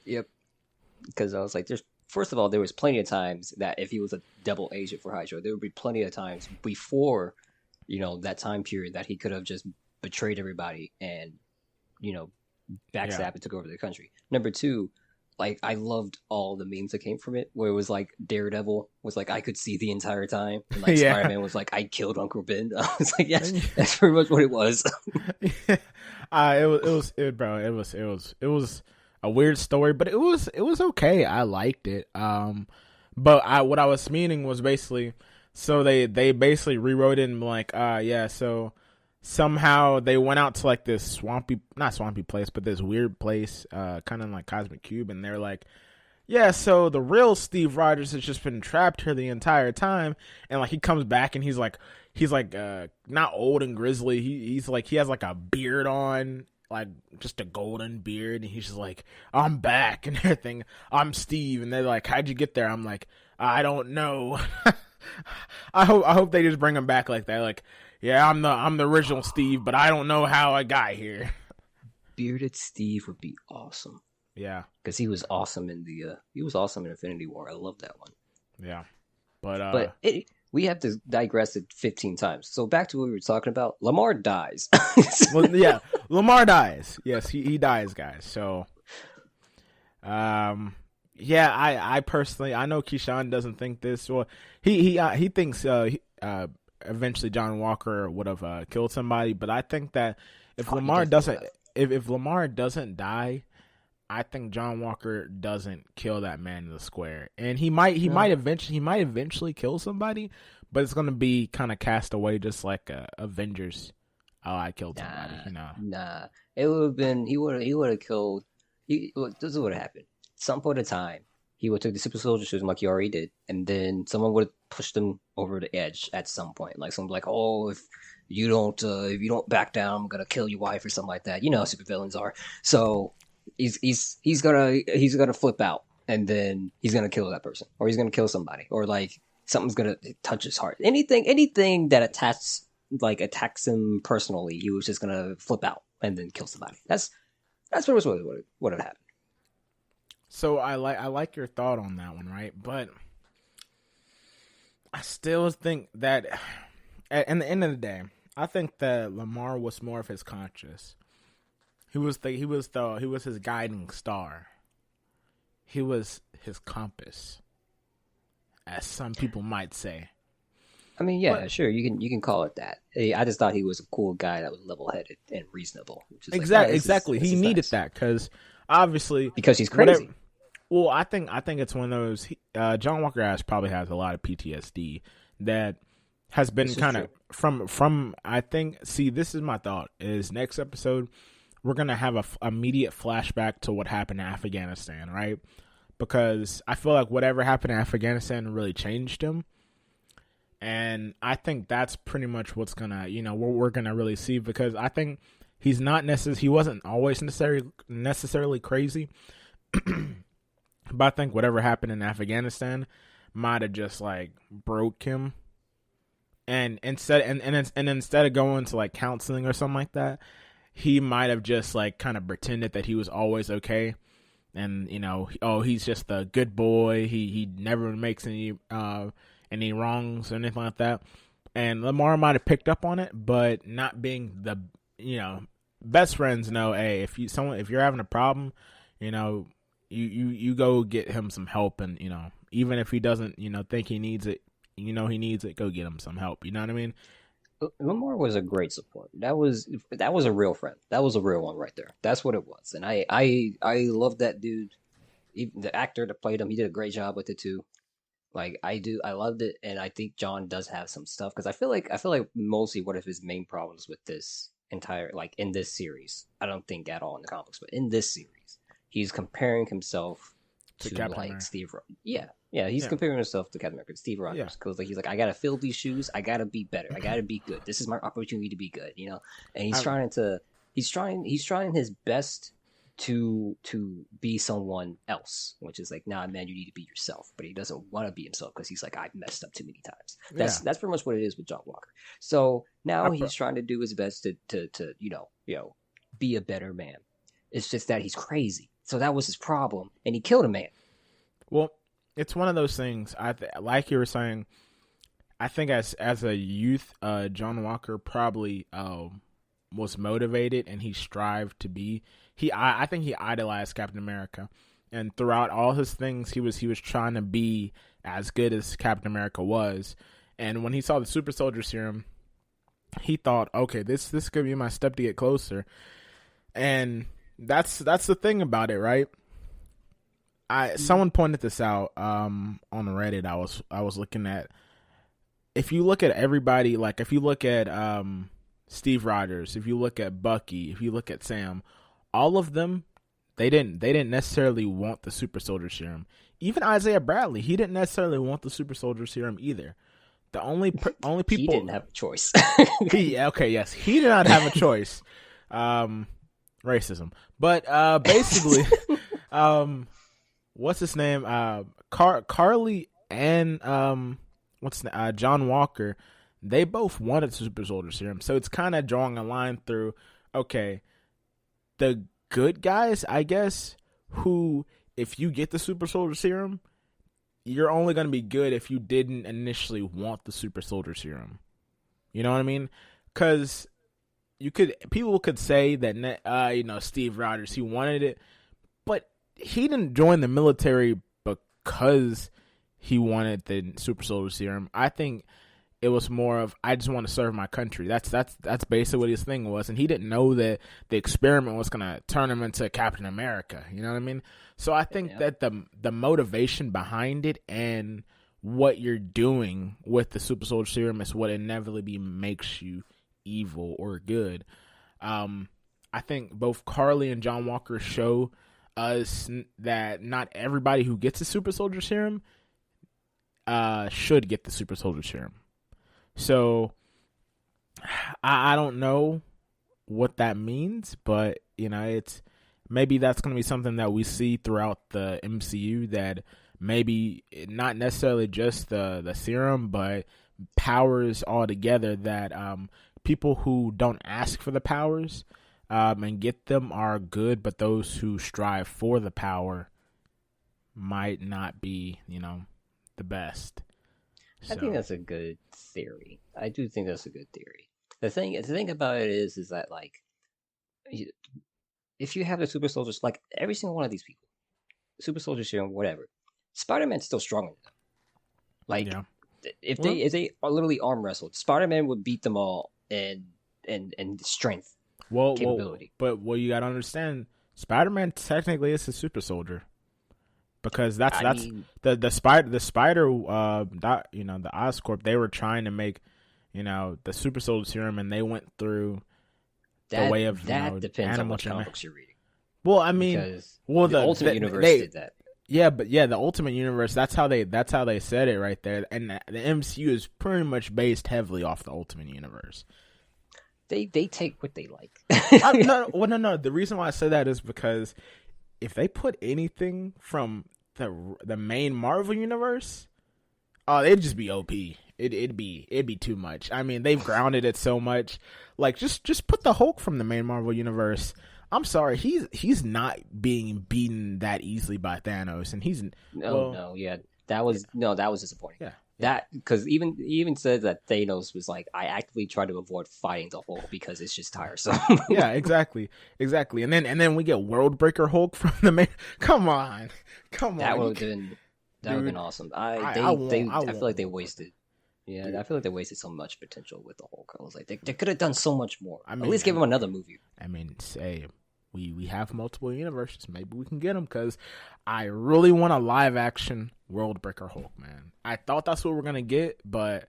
Yep. Because I was like, there's first of all, there was plenty of times that if he was a double agent for Hydra, there would be plenty of times before, that time period that he could have just betrayed everybody and, you know, Yeah. backstab and took over the country. Number two, like I loved all the memes that came from it, where it was like Daredevil was like I could see the entire time, and like Spider Yeah. Man was like I killed Uncle Ben. I was like, yes, that's pretty much what it was. Bro. It was a weird story, but it was okay. I liked it. But what I was meaning was basically, so they basically rewrote it and like, yeah, so somehow they went out to like this not swampy place, but this weird place, kind of like Cosmic Cube, and they're like, yeah, so the real Steve Rogers has just been trapped here the entire time, and like he comes back and he's like not old and grizzly. He's like he has like a beard on, like just a golden beard, and he's just like, I'm back and everything. I'm Steve, and they're like, how'd you get there? I'm like, I don't know. I hope they just bring him back like that. Like, yeah, I'm the original Steve, but I don't know how I got here. Bearded Steve would be awesome Yeah, because he was awesome in Infinity War. I love that one. yeah, but We have to digress it 15 times. So back to what we were talking about. Lamar dies. well, yeah, Lamar dies. Yes, he dies, guys. So, yeah, I personally, I know Kishon doesn't think this. Well, he thinks eventually John Walker would have killed somebody, but I think that if Oh, he Lamar definitely doesn't, would have. if Lamar doesn't die, I think John Walker doesn't kill that man in the square, and No, he might eventually kill somebody, but it's gonna be kind of cast away, just like Avengers. Oh, I killed somebody, nah, you know. nah. It would have been he would have killed. This is what happened. Some point of time, he would take the super soldier suit like he already did, and then someone would have pushed him over the edge at some point. Like someone like, oh, if you don't back down, I'm gonna kill your wife or something like that. You know how supervillains are. So he's gonna flip out, and then he's gonna kill that person, or he's gonna kill somebody, or like something's gonna touch his heart. Anything that attacks him personally, he was just gonna flip out and then kill somebody. That's pretty much what had happened. So I like your thought on that one, right? But I still think that at the end of the day, I think that Lamar was more of his conscience. He was his guiding star. He was his compass, as some people might say. I mean, But yeah, sure, you can call it that. I just thought he was a cool guy that was level headed and reasonable, which is like, oh, exactly, this he is needed nice that because obviously because he's whatever. crazy. Well, I think it's one of those. John Walker probably has a lot of PTSD that has been This is kind true. of from. I think. See, this is my thought. Is next episode we're gonna have a immediate flashback to what happened in Afghanistan, right? Because I feel like whatever happened in Afghanistan really changed him, and I think that's pretty much what's gonna, what we're gonna really see. Because I think he wasn't always necessarily crazy. But I think whatever happened in Afghanistan might have just like broke him, and instead of going to like counseling or something like that, he might have just like kind of pretended that he was always okay, and oh, he's just a good boy. He never makes any wrongs or anything like that. And Lamar might have picked up on it, but not being the best friends know, hey, if you're having a problem, you know you go get him some help, and even if he doesn't think he needs it, he needs it, go get him some help, you know what I mean? Lamar was a great support. That was a real friend. That was a real one right there. That's what it was. And I love that dude. Even the actor that played him, he did a great job with it too. Like I do, I loved it, and I think John does have some stuff because I feel like mostly one of his main problems with this entire like in this series, I don't think at all in the comics, but in this series, he's comparing himself To to Captain like America. Yeah, yeah, he's Yeah, comparing himself to Captain America, Steve yeah, Rogers, because like he's like, I gotta fill these shoes, I gotta be better, I gotta be good. This is my opportunity to be good, and I, he's trying his best to be someone else, which is like, nah, man, you need to be yourself. But he doesn't want to be himself because he's like, I've messed up too many times. yeah. That's pretty much what it is with John Walker. So I, now pro- he's trying to do his best to be a better man. It's just that he's crazy. So that was his problem, and he killed a man. Well, it's one of those things. Like you were saying, I think as a youth, John Walker probably was motivated and he strived to be. I think he idolized Captain America, and throughout all his things, he was trying to be as good as Captain America was. And when he saw the Super Soldier Serum, he thought, okay, this could be my step to get closer. And that's the thing about it, right? Someone pointed this out on Reddit. I was looking at, if you look at everybody, like if you look at Steve Rogers, if you look at Bucky, if you look at Sam, all of them, they didn't necessarily want the Super Soldier Serum. Even Isaiah Bradley, he didn't necessarily want the Super Soldier Serum either. The only people He didn't have a choice. he did not have a choice. Racism, but basically, what's his name? Carly and John Walker. They both wanted the Super Soldier Serum, so it's kind of drawing a line through. Okay, the good guys, I guess, who if you get the Super Soldier Serum, you're only going to be good if you didn't initially want the Super Soldier Serum. You know what I mean? Because people could say that Steve Rogers, he wanted it, but he didn't join the military because he wanted the Super Soldier Serum. I think it was more of, I just want to serve my country. That's basically what his thing was, and he didn't know that the experiment was gonna turn him into Captain America. You know what I mean? So I think that the motivation behind it and what you're doing with the Super Soldier Serum is what inevitably makes you evil or good. I think both Carly and John Walker show us that not everybody who gets the Super Soldier Serum should get the Super Soldier Serum. So I don't know what that means, but it's maybe that's going to be something that we see throughout the MCU, that maybe not necessarily just the serum, but powers altogether, that people who don't ask for the powers and get them are good, but those who strive for the power might not be, the best. I think that's a good theory. I do think that's a good theory. The thing about it is that, like, if you have the super soldiers, like every single one of these people, super soldier serum, whatever, Spider-Man's still stronger than them. Like, if they are literally arm wrestled, Spider-Man would beat them all in strength, capability. But what you gotta understand, Spider-Man technically is a super soldier. Because the spider, the Oscorp, they were trying to make, the Super Soldier Serum, and they went through the way of depends on what comic books you're reading. Well, I mean, the Ultimate Universe did that. Yeah, but the Ultimate Universe, that's how they said it right there, and the MCU is pretty much based heavily off the Ultimate Universe. They take what they like. No. The reason why I say that is because if they put anything from the main Marvel universe, it'd just be OP. It'd be too much. I mean, they've grounded it so much. Like, just put the Hulk from the main Marvel universe. I'm sorry, he's not being beaten that easily by Thanos, and that was disappointing. Yeah. That, because he even said that Thanos was like, I actively try to avoid fighting the Hulk because it's just tiresome. Yeah, exactly. And then we get World Breaker Hulk from the main. Come on. That would have been awesome. I feel like they wasted. Yeah, I feel like they wasted so much potential with the Hulk. I was like, they could have done so much more. At least give him another movie. I mean, say we have multiple universes. Maybe we can get them, because I really want a live action World Breaker Hulk, man. I thought that's what we're gonna get, but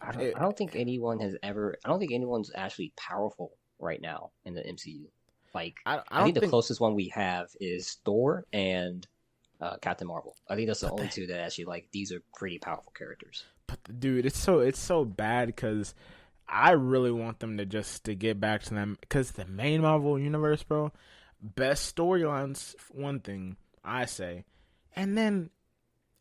I don't think anyone has ever. I don't think anyone's actually powerful right now in the MCU. Like, I think the closest one we have is Thor and Captain Marvel. I think that's the only two that actually, like, these are pretty powerful characters. But dude, it's so bad, because I really want them to get back to them, because the main Marvel universe, bro, best storylines, one thing I say, and then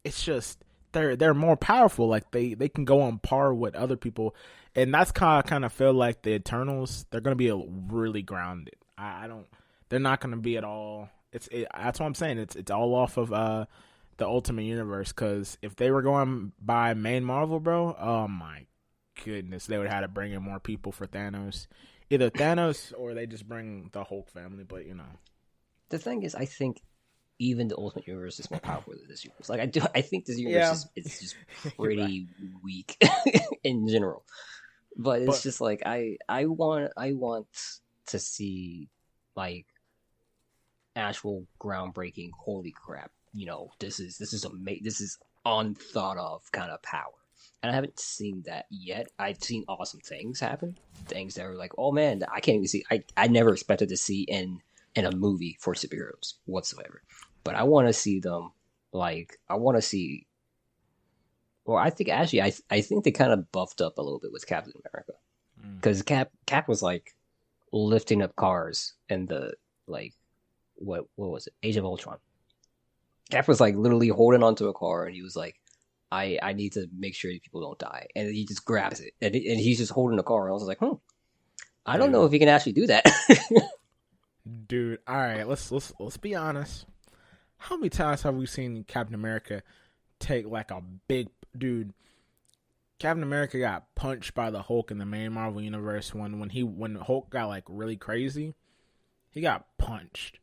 it's just they're more powerful. Like, they can go on par with other people, and that's kind of feel like the Eternals. They're gonna be really grounded. I don't. they're not going to be at all. That's what I'm saying. It's all off of the Ultimate Universe, because if they were going by main Marvel, bro, oh my goodness, they would have had to bring in more people for Thanos. Either Thanos or they just bring the Hulk family, but The thing is, I think even the Ultimate Universe is more powerful than this universe. Like I think this universe is just pretty weak in general. But it's just like I want to see like actual groundbreaking. Holy crap! This is amazing. This is unthought of kind of power, and I haven't seen that yet. I've seen awesome things happen, things that are like, oh man, I can't even see. I never expected to see in a movie for superheroes whatsoever. But I want to see them. Like I want to see. Well, I think actually, I think they kind of buffed up a little bit with Captain America, because Cap was like lifting up cars in the like what was it, Age of Ultron. Cap was like literally holding onto a car, and he was like, I need to make sure people don't die, and he just grabs it, and he's just holding the car. And I was like, I don't know if he can actually do that. Dude, all right, let's be honest. How many times have we seen Captain America take like a big dude? Captain America got punched by the Hulk in the main Marvel universe when Hulk got like really crazy. He got punched,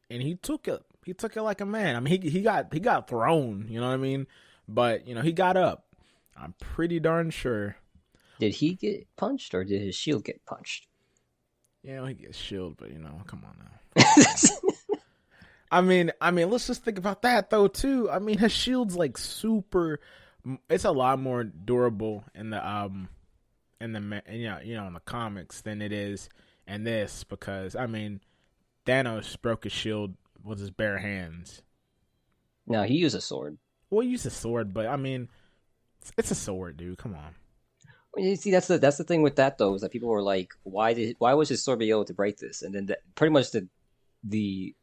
and he took it. He took it like a man. I mean, he got thrown. You know what I mean? But he got up. I'm pretty darn sure. Did he get punched, or did his shield get punched? Yeah, he gets shielded, but come on now. I mean, let's just think about that though too. I mean, his shield's like super. It's a lot more durable in the in the comics than it is in this, because I mean, Thanos broke his shield with his bare hands. No, he used a sword. Well, he used a sword, but I mean, it's a sword, dude. Come on. Well, you see, that's the thing with that though, is that people were like, why was his sword be able to break this? And then pretty much the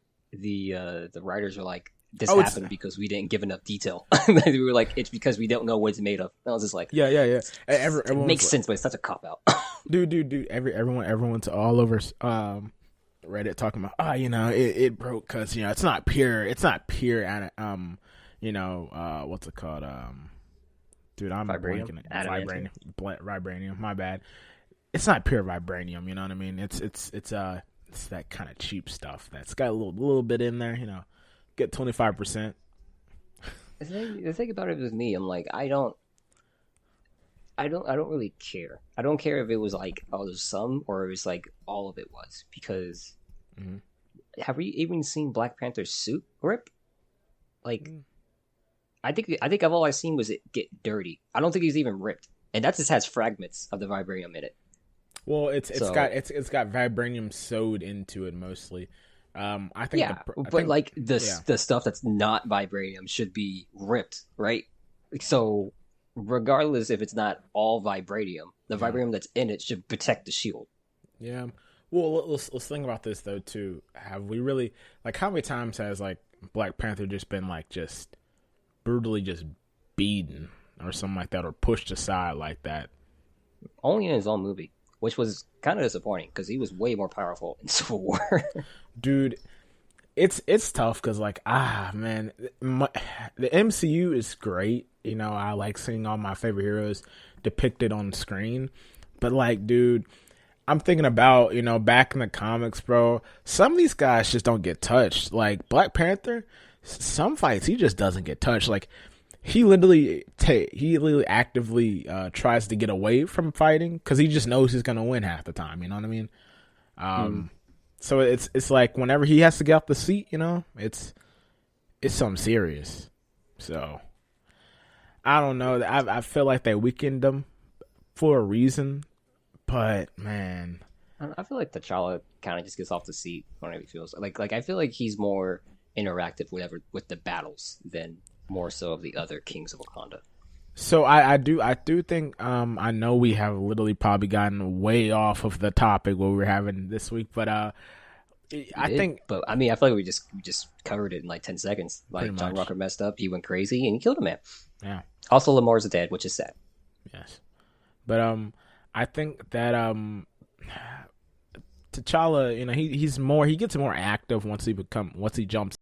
writers were like, this happened because we didn't give enough detail. We were like, it's because we don't know what it's made of. And I was just like, yeah. It makes sense, but it's such a cop out. dude. Everyone's all over Reddit talking about, it broke because it's not pure. It's not pure. What's it called? Dude, I'm blanking it. Vibranium. My bad. It's not pure vibranium. You know what I mean? It's that kind of cheap stuff that's got a little bit in there. Get 25%. The thing about it with me, I'm like, I don't really care. I don't care if it was like, oh, there's some, or it was like all of it was, because have we even seen Black Panther's suit rip? Like, I think all I've seen was it get dirty. I don't think he's even ripped, and that just has fragments of the vibranium in it. Well, it's got vibranium sewed into it mostly. I think, the stuff that's not vibranium should be ripped, right? So, regardless if it's not all vibranium, the vibranium that's in it should protect the shield. Yeah. Well, let's think about this though too. Have we really, like, how many times has like Black Panther just been like just brutally just beaten or something like that, or pushed aside like that? Only in his own movie, which was kind of disappointing because he was way more powerful in Civil War. Dude, it's tough because the MCU is great. I like seeing all my favorite heroes depicted on screen, but like, dude, I'm thinking about back in the comics, bro. Some of these guys just don't get touched. Like Black Panther, some fights he just doesn't get touched. Like he literally actively tries to get away from fighting because he just knows he's gonna win half the time. You know what I mean? So it's like whenever he has to get off the seat, it's something serious. So I don't know. I feel like they weakened him for a reason, but man, I feel like T'Challa kind of just gets off the seat whenever he feels like I feel like he's more interactive with the battles than more so of the other kings of Wakanda. So I do think I know we have literally probably gotten way off of the topic what we were having this week, but I mean I feel like we just covered it in like 10 seconds. Like John Walker messed up, he went crazy, and he killed a man. Yeah. Also, Lamar's dead, which is sad. Yes, but I think that T'Challa, he gets more active once he jumps